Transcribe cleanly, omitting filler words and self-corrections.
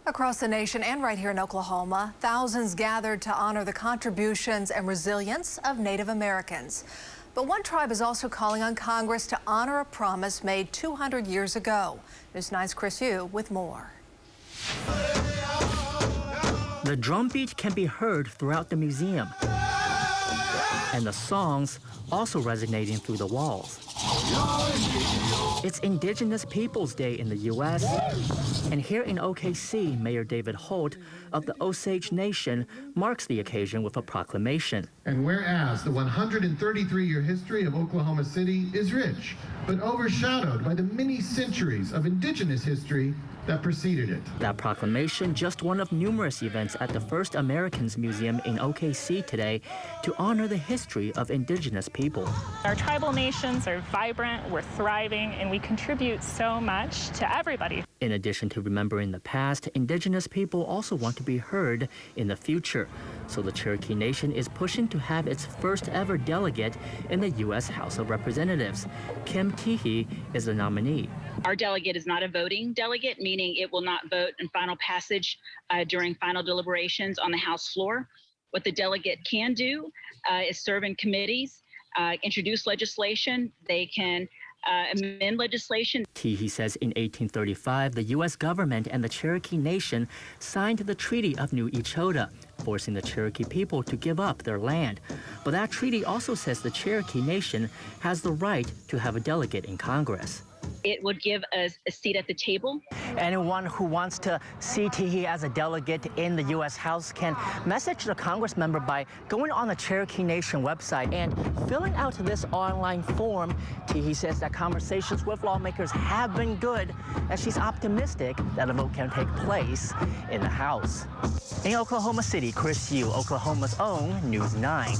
Across the nation and right here in Oklahoma, thousands gathered to honor the contributions and resilience of Native Americans. But one tribe is also calling on Congress to honor a promise made 200 years ago. News 9's Chris Yu with more. The drumbeat can be heard throughout the museum, and the songs also resonating through the walls. It's Indigenous Peoples Day in the U.S., and here in OKC, Mayor David Holt of the Osage Nation marks the occasion with a proclamation. And whereas the 133-year history of Oklahoma City is rich, but overshadowed by the many centuries of Indigenous history that preceded it. That proclamation just one of numerous events at the First Americans Museum in OKC today to honor the history of Indigenous people. Our tribal nations are vibrant, we're thriving, and we contribute so much to everybody. In addition to remembering the past, Indigenous people also want to be heard in the future. So the Cherokee Nation is pushing to have its first ever delegate in the U.S. House of Representatives. Kim Teehee is the nominee. Our delegate is not a voting delegate, meaning it will not vote in final passage during final deliberations on the House floor. What the delegate can do is serve in committees, introduce legislation. They can amend legislation. Teehee says in 1835, the U.S. government and the Cherokee Nation signed the Treaty of New Echota, forcing the Cherokee people to give up their land. But that treaty also says the Cherokee Nation has the right to have a delegate in Congress. It would give us a seat at the table. Anyone who wants to see Teehee as a delegate in the U.S. House can message the Congress member by going on the Cherokee Nation website and filling out this online form. Teehee says that conversations with lawmakers have been good, and she's optimistic that a vote can take place in the House. In Oklahoma City, Chris Yu, Oklahoma's own News 9.